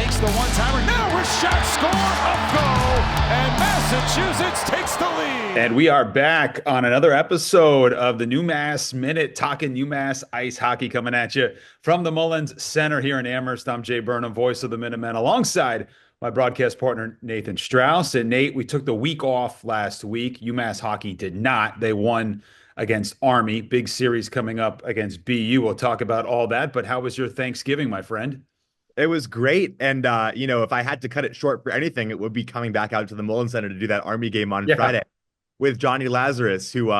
fakes the one-timer. Now a shot, score, up goal, and Massachusetts takes the lead. And we are back on another episode of the NewMass Minute, talking UMass ice hockey, coming at you from the Mullins Center here in Amherst. I'm Jay Burnham, voice of the Minutemen, alongside my broadcast partner, Nathan Strauss. And Nate, we took the week off last week. UMass hockey did not. They won against Army. Big series coming up against BU. We'll talk about all that. But how was your Thanksgiving, my friend? It was great. And, if I had to cut it short for anything, it would be coming back out to the Mullins Center to do that Army game on Friday with Johnny Lazarus, who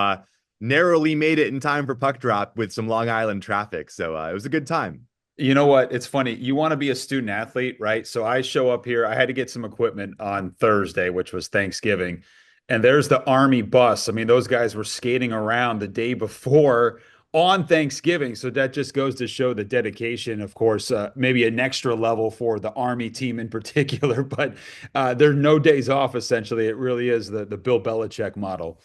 narrowly made it in time for puck drop with some Long Island traffic. So it was a good time. You know what? It's funny. You want to be a student athlete, right? So I show up here. I had to get some equipment on Thursday, which was Thanksgiving. And there's the Army bus. I mean, those guys were skating around the day before on Thanksgiving. So that just goes to show the dedication, of course, maybe an extra level for the Army team in particular, but there are no days off, essentially. It really is the Bill Belichick model.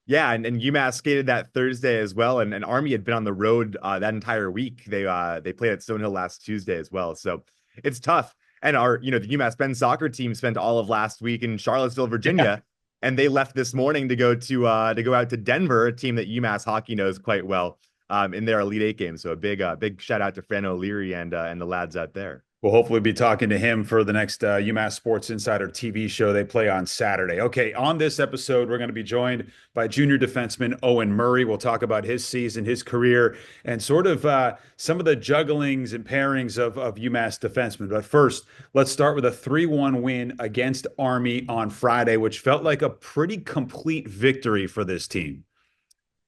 Yeah, and UMass skated that Thursday as well, and Army had been on the road that entire week. They played at Stonehill last Tuesday as well, so it's tough. And the UMass men's soccer team spent all of last week in Charlottesville, Virginia, and they left this morning to go out to Denver, a team that UMass hockey knows quite well, in their Elite Eight game. So a big shout out to Fran O'Leary and the lads out there. We'll hopefully be talking to him for the next UMass Sports Insider TV show they play on Saturday. Okay, on this episode, we're going to be joined by junior defenseman Owen Murray. We'll talk about his season, his career, and sort of some of the jugglings and pairings of UMass defensemen. But first, let's start with a 3-1 win against Army on Friday, which felt like a pretty complete victory for this team.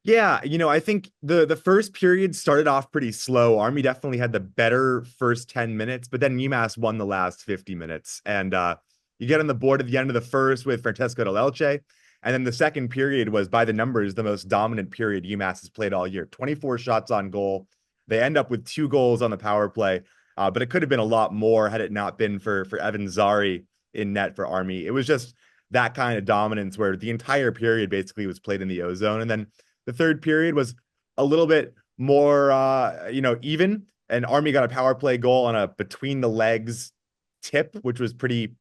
Yeah, I think the first period started off pretty slow. Army definitely had the better first 10 minutes, but then UMass won the last 50 minutes. And you get on the board at the end of the first with Francesco Del Elche. And then the second period was, by the numbers, the most dominant period UMass has played all year. 24 shots on goal. They end up with 2 goals on the power play, but it could have been a lot more had it not been for Evan Zari in net for Army. It was just that kind of dominance where the entire period basically was played in the O-zone. And then the third period was a little bit more, even, and Army got a power play goal on a between the legs tip, which was pretty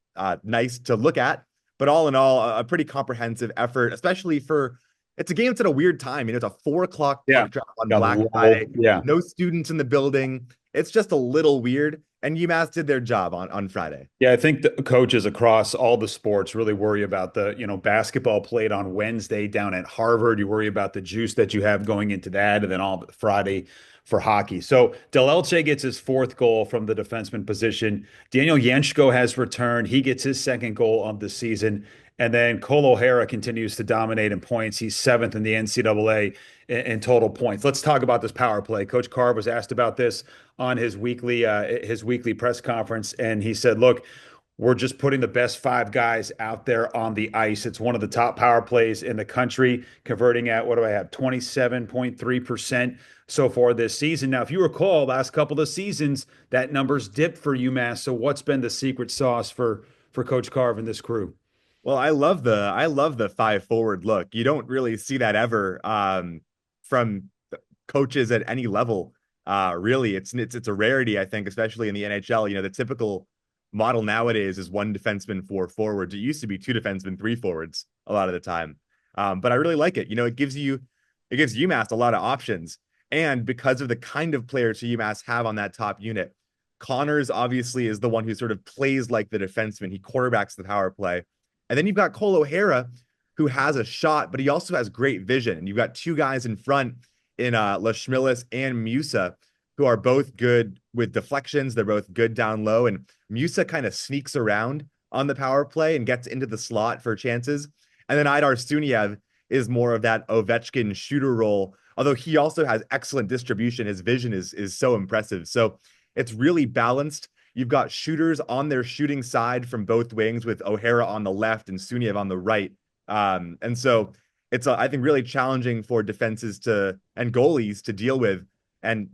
nice to look at. But all in all, a pretty comprehensive effort, especially it's a game that's at a weird time. It's a 4:00 puck drop on Black Friday. Yeah. No students in the building. It's just a little weird. And UMass did their job on Friday. Yeah, I think the coaches across all the sports really worry about basketball played on Wednesday down at Harvard. You worry about the juice that you have going into that, and then all Friday for hockey. So Del Elche gets his 4th goal from the defenseman position. Daniel Jenshko has returned. He gets his 2nd goal of the season. And then Cole O'Hara continues to dominate in points. He's 7th in the NCAA in total points. Let's talk about this power play. Coach Carr was asked about this on his weekly press conference, and he said, look, we're just putting the best 5 guys out there on the ice. It's one of the top power plays in the country, converting at, 27.3% so far this season. Now, if you recall, last couple of seasons, that number's dipped for UMass. So what's been the secret sauce for Coach Carr and this crew? Well, I love the 5 forward look. You don't really see that ever from coaches at any level. Really, it's a rarity, I think, especially in the NHL. The typical model nowadays is 1 defenseman, 4 forwards. It used to be 2 defensemen, 3 forwards a lot of the time. But I really like it. It gives UMass a lot of options, and because of the kind of players who UMass have on that top unit, Connors obviously is the one who sort of plays like the defenseman. He quarterbacks the power play. And then you've got Cole O'Hara, who has a shot, but he also has great vision. And you've got 2 guys in front in Lashmilis and Musa, who are both good with deflections. They're both good down low. And Musa kind of sneaks around on the power play and gets into the slot for chances. And then Idar Suniev is more of that Ovechkin shooter role, although he also has excellent distribution. His vision is so impressive. So it's really balanced. You've got shooters on their shooting side from both wings with O'Hara on the left and Suniev on the right. And so it's, I think, really challenging for defenses and goalies to deal with. And,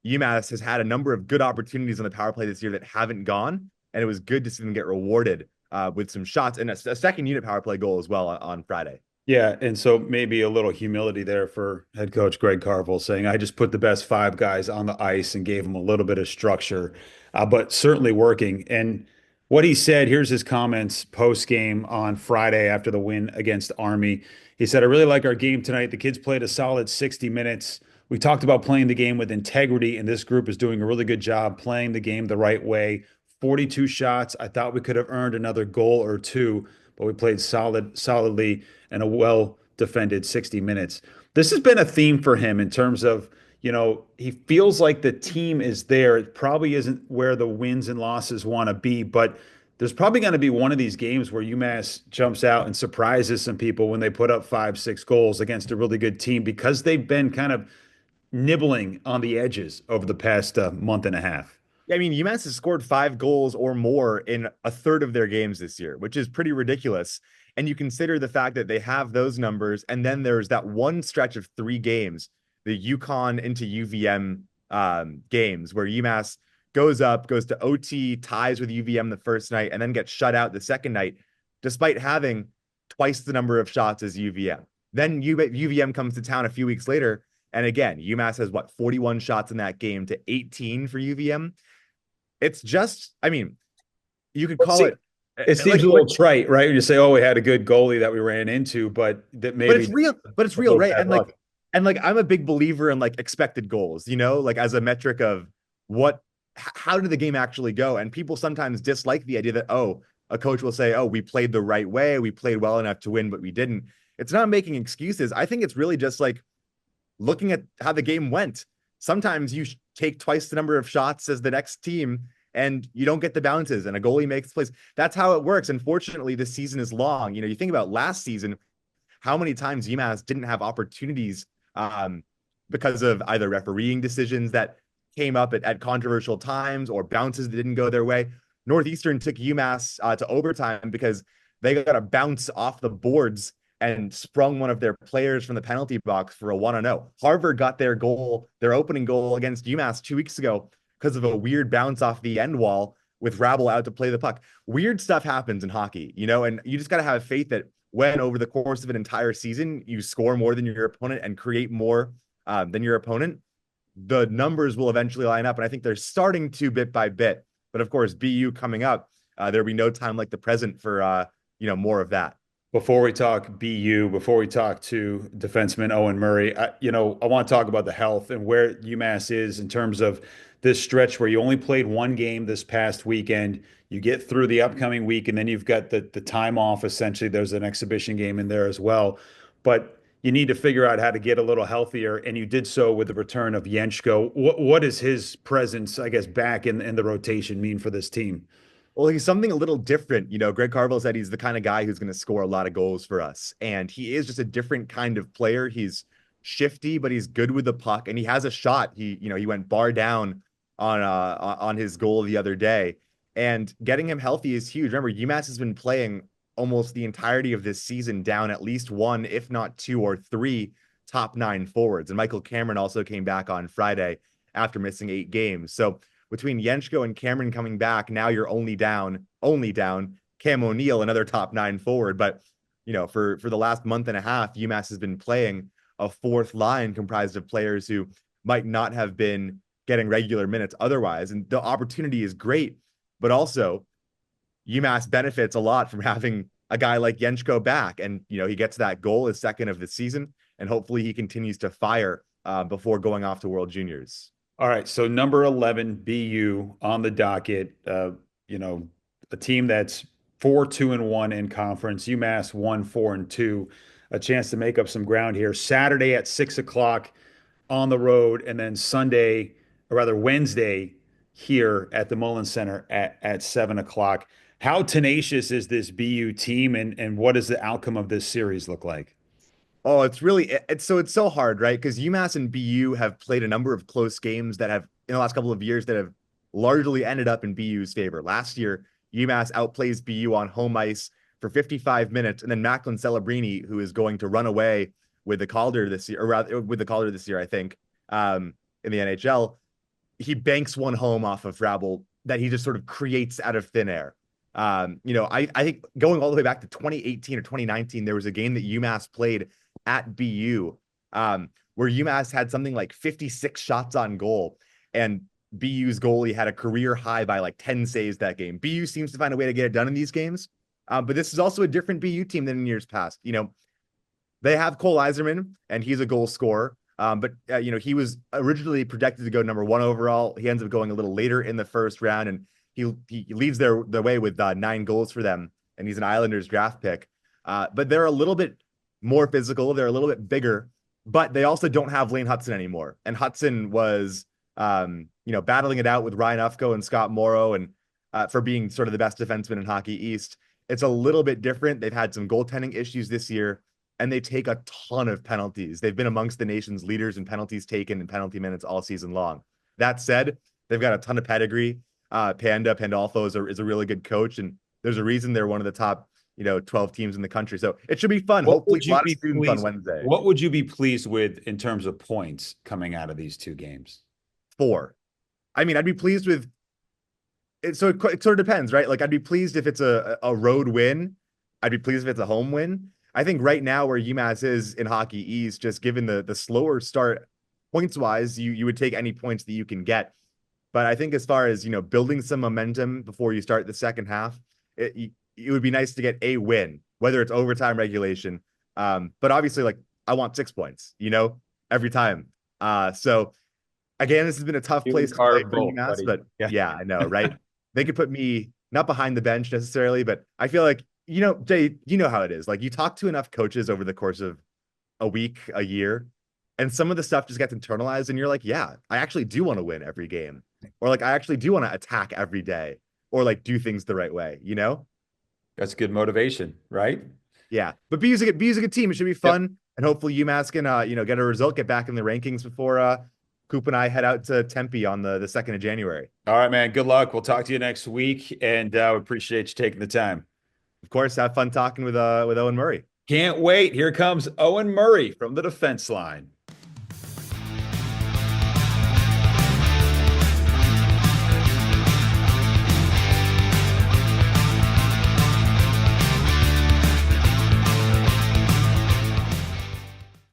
UMass has had a number of good opportunities on the power play this year that haven't gone. And it was good to see them get rewarded with some shots and a second unit power play goal as well on Friday. Yeah, and so maybe a little humility there for head coach Greg Carvel saying, I just put the best five guys on the ice and gave them a little bit of structure, but certainly working. And what he said, here's his comments post game on Friday after the win against Army. He said, I really like our game tonight. The kids played a solid 60 minutes. We talked about playing the game with integrity, and this group is doing a really good job playing the game the right way. 42 shots. I thought we could have earned another goal or two, but we played solidly and a well defended 60 minutes. This has been a theme for him in terms of, he feels like the team is there. It probably isn't where the wins and losses want to be, but there's probably going to be one of these games where UMass jumps out and surprises some people when they put up 5, 6 goals against a really good team because they've been kind of nibbling on the edges over the past month and a half. I mean, UMass has scored 5 goals or more in a third of their games this year, which is pretty ridiculous. And you consider the fact that they have those numbers, and then there's that one stretch of 3 games, the UConn into UVM games, where UMass goes up, goes to OT, ties with UVM the first night, and then gets shut out the second night, despite having twice the number of shots as UVM. Then UVM comes to town a few weeks later, and again, UMass has 41 shots in that game to 18 for UVM. It's just, I mean, you could call it. It seems a little trite, right? When you say, "Oh, we had a good goalie that we ran into," but that maybe. But it's real. But it's real, right? And I'm a big believer in like expected goals. Like as a metric of how did the game actually go? And people sometimes dislike the idea that a coach will say, "Oh, we played the right way, we played well enough to win, but we didn't." It's not making excuses. I think it's really just like looking at how the game went. Sometimes you take twice the number of shots as the next team and you don't get the bounces and a goalie makes plays. That's how it works. Unfortunately, this season is long. You think about last season, how many times UMass didn't have opportunities because of either refereeing decisions that came up at controversial times or bounces that didn't go their way. Northeastern took UMass to overtime because they got a bounce off the boards and sprung one of their players from the penalty box for a 1-0. Harvard got their opening goal against UMass 2 weeks ago because of a weird bounce off the end wall with Rabble out to play the puck. Weird stuff happens in hockey, and you just got to have faith that when over the course of an entire season, you score more than your opponent and create more than your opponent, the numbers will eventually line up. And I think they're starting to bit by bit. But of course, BU coming up, there'll be no time like the present for, more of that. Before we talk BU, before we talk to defenseman Owen Murray, I want to talk about the health and where UMass is in terms of this stretch where you only played one game this past weekend. You get through the upcoming week, and then you've got the time off. Essentially, there's an exhibition game in there as well. But you need to figure out how to get a little healthier, and you did so with the return of Yenchko. What does his presence, I guess, back in the rotation mean for this team? Well, he's something a little different. Greg Carvel said he's the kind of guy who's going to score a lot of goals for us. And he is just a different kind of player. He's shifty, but he's good with the puck and he has a shot. He went bar down on his goal the other day, and getting him healthy is huge. Remember, UMass has been playing almost the entirety of this season down at least one, if not two or three top 9 forwards. And Michael Cameron also came back on Friday after missing 8 games. So between Yenchko and Cameron coming back, now you're only down Cam O'Neill, another top 9 forward. But, for the last month and a half, UMass has been playing a fourth line comprised of players who might not have been getting regular minutes otherwise. And the opportunity is great, but also UMass benefits a lot from having a guy like Yenchko back. And, he gets that goal, his second of the season, and hopefully he continues to fire before going off to World Juniors. All right, so number 11, BU on the docket. A team that's 4-2-1 in conference. UMass 1-4-2. A chance to make up some ground here. Saturday at 6:00 on the road, and then Wednesday here at the Mullins Center at 7:00. How tenacious is this BU team, and what does the outcome of this series look like? Oh, it's so hard, right? Because UMass and BU have played a number of close games that have, in the last couple of years, that have largely ended up in BU's favor. Last year, UMass outplays BU on home ice for 55 minutes, and then Macklin Celebrini, who is going to run away with the Calder this year, or rather with the Calder this year, I think, in the NHL, he banks one home off of Rabble that he just sort of creates out of thin air. I think going all the way back to 2018 or 2019, there was a game that UMass played at BU, where UMass had something like 56 shots on goal, and BU's goalie had a career high by like 10 saves that game. BU seems to find a way to get it done in these games. But this is also a different BU team than in years past. They have Cole Iserman, and he's a goal scorer. But he was originally projected to go number 1 overall. He ends up going a little later in the first round, and he leads the way with 9 goals for them, and he's an Islanders draft pick. But they're a little bit more physical. They're a little bit bigger, but they also don't have Lane Hudson anymore. And Hudson was, battling it out with Ryan Ufko and Scott Morrow, and for being sort of the best defenseman in Hockey East. It's a little bit different. They've had some goaltending issues this year, and they take a ton of penalties. They've been amongst the nation's leaders in penalties taken and penalty minutes all season long. That said, they've got a ton of pedigree. Pandolfo is a really good coach, and there's a reason they're one of the top 12 teams in the country. So it should be fun. Hopefully a lot of students on Wednesday. What would you be pleased with in terms of points coming out of these 2 games? 4. I mean, I'd be pleased with it. So it sort of depends, right? Like, I'd be pleased if it's a road win. I'd be pleased if it's a home win. I think right now where UMass is in Hockey East, just given the slower start points wise, you would take any points that you can get. But I think as far as, building some momentum before you start the second half, it would be nice to get a win, whether it's overtime, regulation. But obviously, like, I want 6 points, every time. So again, this has been a tough place to play for UMass, but yeah, I know, right? They could put me not behind the bench necessarily, but I feel like, Jay, you know how it is. Like, you talk to enough coaches over the course of a week, a year, and some of the stuff just gets internalized, and you're like, yeah, I actually do want to win every game, or like, I actually do want to attack every day, or like do things the right way, That's good motivation, right? Yeah, but BU's a good team. It should be fun, and hopefully UMass can get a result, get back in the rankings before Coop and I head out to Tempe on the 2nd of January. All right, man. Good luck. We'll talk to you next week, and we appreciate you taking the time. Of course, have fun talking with Owen Murray. Can't wait. Here comes Owen Murray from the defense line.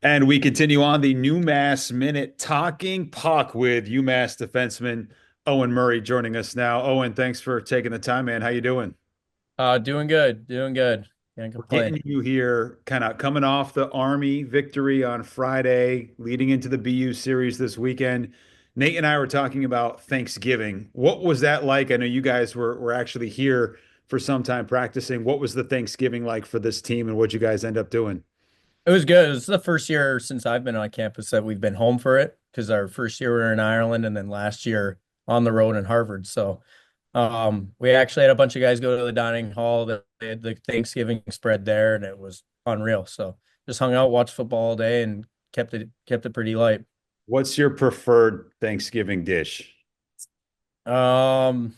And we continue on the NewMass Minute Talking Puck with UMass defenseman Owen Murray joining us now. Owen, thanks for taking the time, man. How you doing? Doing good. Can't complain. Getting you here, kind of coming off the Army victory on Friday, leading into the BU series this weekend. Nate and I were talking about Thanksgiving. What was that like? I know you guys were actually here for some time practicing. What was the Thanksgiving like for this team, and what'd you guys end up doing? It was good. It was the first year since I've been on campus that we've been home for it, because our first year we were in Ireland, and then last year on the road in Harvard. So we actually had a bunch of guys go to the dining hall. They had the Thanksgiving spread there, and it was unreal. So just hung out, watched football all day, and kept it pretty light. What's your preferred Thanksgiving dish? Hard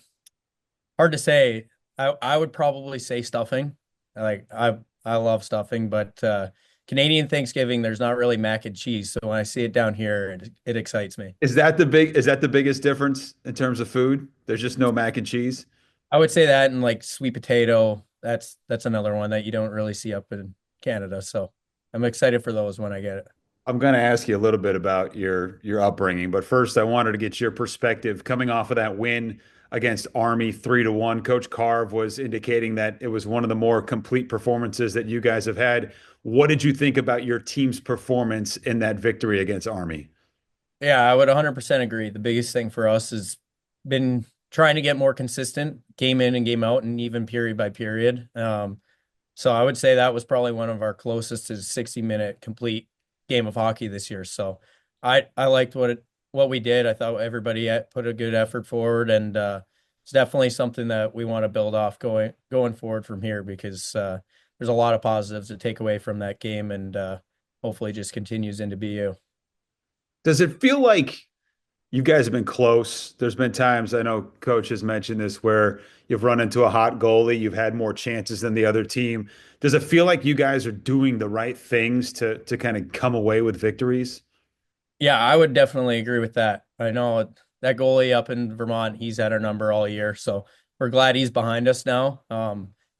to say. I would probably say stuffing. I love stuffing, but Canadian Thanksgiving, there's not really mac and cheese. So when I see it down here, it excites me. Is that the biggest difference in terms of food? There's just no mac and cheese? I would say that, and like sweet potato, that's another one that you don't really see up in Canada. So I'm excited for those when I get it. I'm going to ask you a little bit about your upbringing, but first I wanted to get your perspective coming off of that win against Army 3-1. Coach Carve was indicating that it was one of the more complete performances that you guys have had. What did you think about your team's performance in that victory against Army? Yeah, I would 100% agree. The biggest thing for us has been trying to get more consistent game in and game out, and even period by period. So I would say that was probably one of our closest to 60-minute complete game of hockey this year. So I liked what we did. I thought everybody put a good effort forward, and it's definitely something that we want to build off going forward from here, because there's a lot of positives to take away from that game, and hopefully just continues into BU. Does it feel like you guys have been close? There's been times, I know Coach has mentioned this, where you've run into a hot goalie, you've had more chances than the other team. Does it feel like you guys are doing the right things to kind of come away with victories? Yeah, I would definitely agree with that. I know that goalie up in Vermont, he's had our number all year. So we're glad he's behind us now.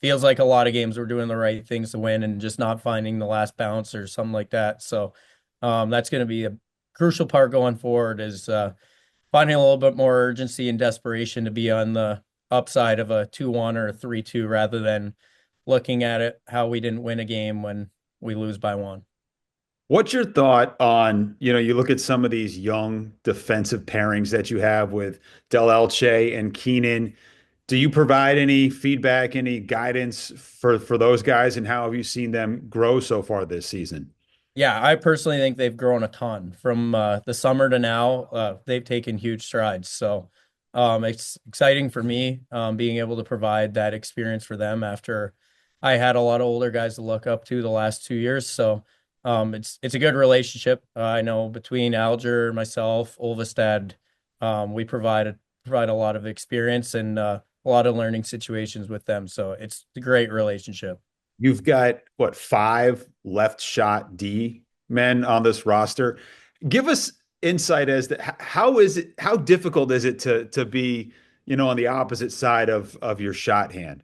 Feels like a lot of games we're doing the right things to win and just not finding the last bounce or something like that. So that's going to be a crucial part going forward is finding a little bit more urgency and desperation to be on the upside of a 2-1 or a 3-2 rather than looking at it how we didn't win a game when we lose by one. What's your thought on, you look at some of these young defensive pairings that you have with Del Elche and Keenan. Do you provide any feedback, any guidance for those guys, and how have you seen them grow so far this season? Yeah, I personally think they've grown a ton from the summer to now. They've taken huge strides. So it's exciting for me being able to provide that experience for them after I had a lot of older guys to look up to the last 2 years. So it's a good relationship. I know between Alger, myself, Olvestad, we provide a lot of experience and a lot of learning situations with them. So it's a great relationship. You've got what, five left shot D men on this roster. Give us insight as to how difficult is it to be, on the opposite side of your shot hand?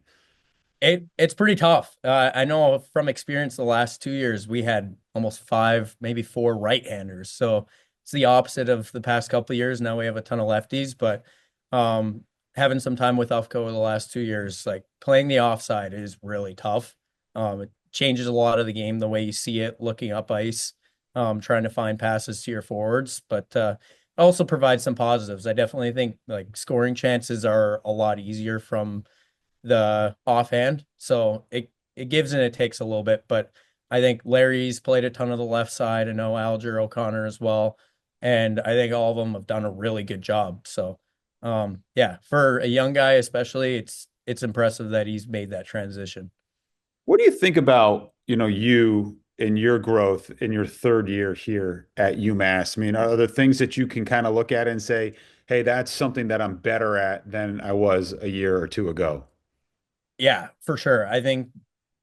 It's pretty tough. I know from experience the last 2 years we had almost five, maybe four right-handers. So it's the opposite of the past couple of years. Now we have a ton of lefties, but having some time with Ufco the last 2 years, like playing the offside is really tough. It changes a lot of the game, the way you see it, looking up ice, trying to find passes to your forwards, but also provides some positives. I definitely think like scoring chances are a lot easier from the offhand. So it gives and it takes a little bit, but I think Larry's played a ton of the left side. I know Alger O'Connor as well. And I think all of them have done a really good job. So yeah, for a young guy especially, it's impressive that he's made that transition. What do you think about, you and your growth in your third year here at UMass? I mean, are there things that you can kind of look at and say, hey, that's something that I'm better at than I was a year or two ago? Yeah, for sure. I think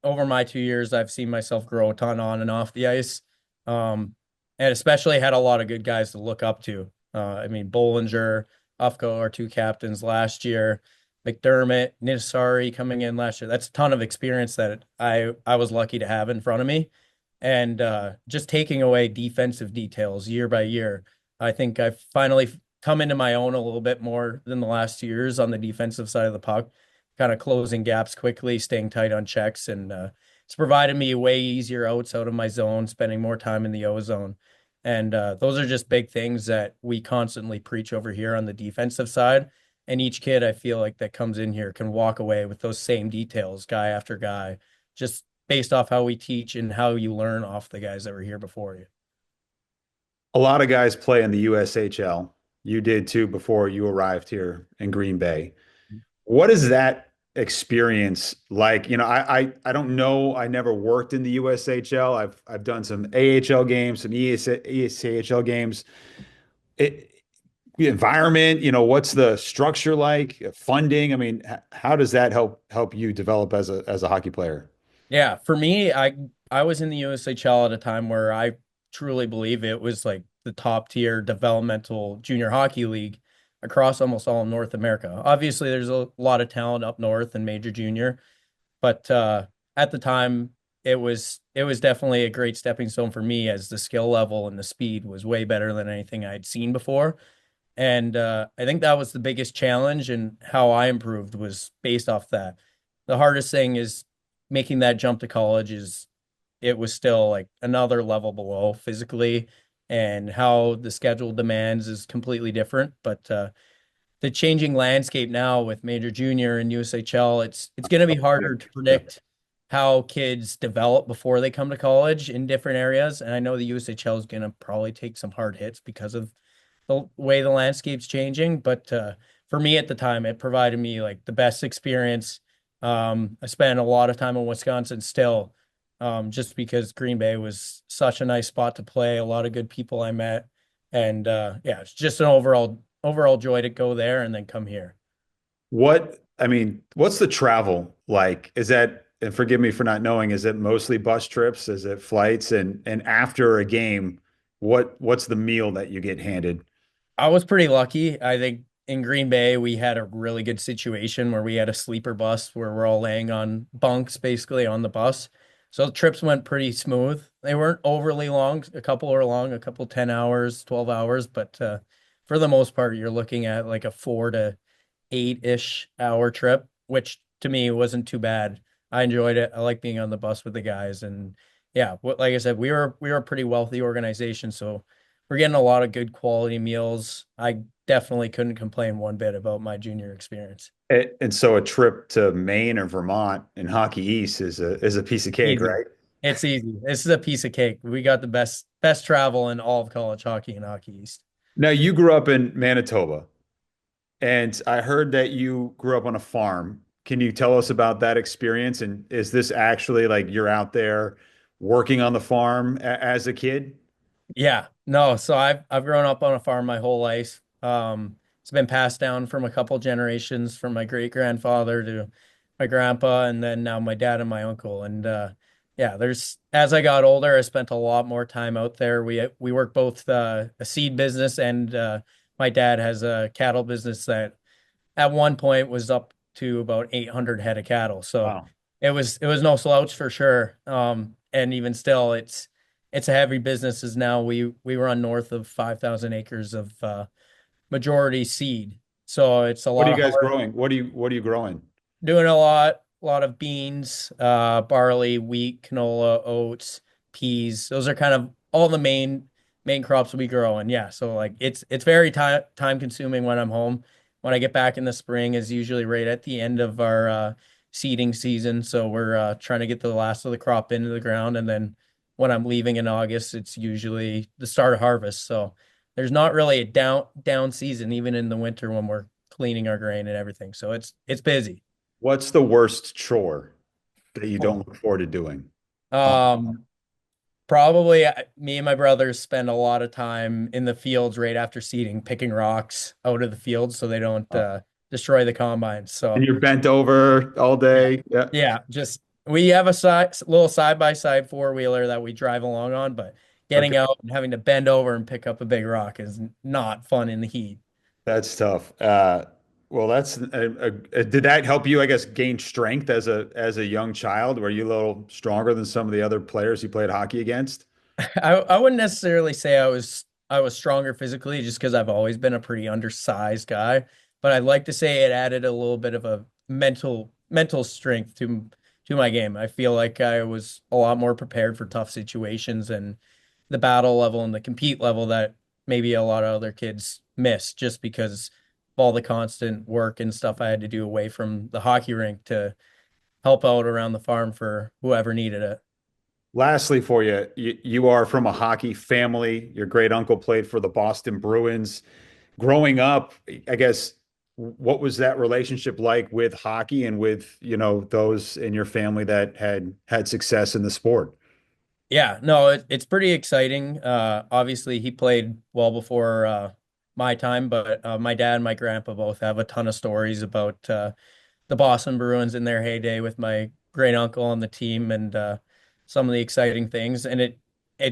over my 2 years, I've seen myself grow a ton on and off the ice. And especially had a lot of good guys to look up to. I mean, Bollinger, Ufko, our two captains last year, McDermott, Nisari coming in last year. That's a ton of experience that I was lucky to have in front of me. And just taking away defensive details year by year, I think I've finally come into my own a little bit more than the last 2 years on the defensive side of the puck, kind of closing gaps quickly, staying tight on checks, and it's provided me way easier outs out of my zone, spending more time in the O zone. And those are just big things that we constantly preach over here on the defensive side. And each kid I feel like that comes in here can walk away with those same details, guy after guy, just based off how we teach and how you learn off the guys that were here before you. A lot of guys play in the USHL. You did too before you arrived here in Green Bay. What is that experience like? I don't know. I never worked in the USHL. I've done some AHL games, some ECHL games. It, the environment, what's the structure like? Funding. I mean, how does that help you develop as a hockey player? Yeah, for me, I was in the USHL at a time where I truly believe it was like the top tier developmental junior hockey league across almost all of North America. Obviously, there's a lot of talent up north and major junior, but at the time, it was definitely a great stepping stone for me as the skill level and the speed was way better than anything I'd seen before. And I think that was the biggest challenge, and how I improved was based off that. The hardest thing is making that jump to college is it was still like another level below physically, and how the schedule demands is completely different. But the changing landscape now with major junior and USHL, it's going to be harder to predict how kids develop before they come to college in different areas. And I know the USHL is going to probably take some hard hits because of the way the landscape's changing. But for me at the time, it provided me like the best experience. I spent a lot of time in Wisconsin still, just because Green Bay was such a nice spot to play. A lot of good people I met, and yeah, it's just an overall joy to go there and then come here. What's the travel like? Is that, and forgive me for not knowing, is it mostly bus trips? Is it flights? And after a game, what's the meal that you get handed? I was pretty lucky. I think in Green Bay, we had a really good situation where we had a sleeper bus where we're all laying on bunks basically on the bus. So the trips went pretty smooth. They weren't overly long. A couple were long, a couple 10 hours, 12 hours, but for the most part, you're looking at like a 4 to 8-ish hour trip, which to me wasn't too bad. I enjoyed it. I like being on the bus with the guys, and yeah, like I said, we were a pretty wealthy organization, so we're getting a lot of good quality meals. I definitely couldn't complain one bit about my junior experience. And so a trip to Maine or Vermont in Hockey East is a piece of cake, Easy. right? It's easy. This is a piece of cake. We got the best travel in all of college hockey and Hockey East. Now you grew up in Manitoba, and I heard that you grew up on a farm. Can you tell us about that experience? And is this actually like you're out there working on the farm as a kid? Yeah, no. So I've grown up on a farm my whole life. It's been passed down from a couple generations from my great grandfather to my grandpa, and then now my dad and my uncle. And yeah, there's as I got older, I spent a lot more time out there. We work both a seed business and my dad has a cattle business that at one point was up to about 800 head of cattle. So Wow. it was no slouch for sure. And even still, it's a heavy business. As now we run north of 5,000 acres of majority seed. So it's a What are lot you of guys hard growing? What are you growing? doing a lot of beans, barley, wheat, canola, oats, peas. Those are kind of all the main crops we grow. And yeah, so like it's very time consuming when I'm home. When I get back in the spring is usually right at the end of our seeding season. So we're trying to get the last of the crop into the ground, and then when I'm leaving in August, it's usually the start of harvest. So there's not really a down season even in the winter when we're cleaning our grain and everything. So it's busy. What's the worst chore that you don't look forward to doing? Oh, Um, Probably me and my brothers spend a lot of time in the fields right after seeding, picking rocks out of the fields so they don't destroy the combines. and So you're bent over all yeah, day. Yeah. yeah, just we have a little side by side four-wheeler that we drive along on, but Okay. getting out and having to bend over and pick up a big rock is not fun in the heat. That's tough. Well, did that help you, I guess, gain strength as a young child? Were you a little stronger than some of the other players you played hockey against? I wouldn't necessarily say I was stronger physically just because I've always been a pretty undersized guy, but I'd like to say it added a little bit of a mental strength to my game. I feel like I was a lot more prepared for tough situations and the battle level and the compete level that maybe a lot of other kids miss just because of all the constant work and stuff I had to do away from the hockey rink to help out around the farm for whoever needed it. Lastly, for you, you are from a hockey family. Your great uncle played for the Boston Bruins. Growing up, I guess, what was that relationship like with hockey and with, those in your family that had success in the sport? Yeah, no, it's pretty exciting. Obviously, he played well before my time, but my dad and my grandpa both have a ton of stories about the Boston Bruins in their heyday with my great uncle on the team and some of the exciting things. And it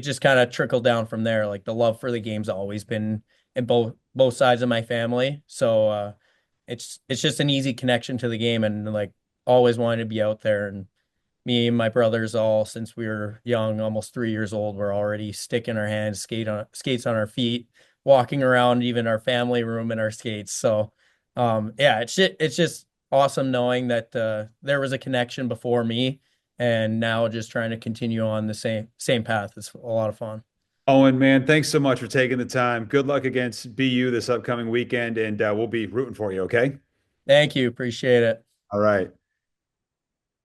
just kind of trickled down from there. Like the love for the game's always been in both sides of my family. So it's just an easy connection to the game, and like always wanted to be out there. And me and my brothers all since we were young, almost 3 years old, we're already sticking our hands, skates on our feet, walking around even our family room in our skates. So yeah, it's just awesome knowing that there was a connection before me, and now just trying to continue on the same path. It's a lot of fun. Owen, man, thanks so much for taking the time. Good luck against BU this upcoming weekend, and we'll be rooting for you, okay? Thank you. Appreciate it. All right.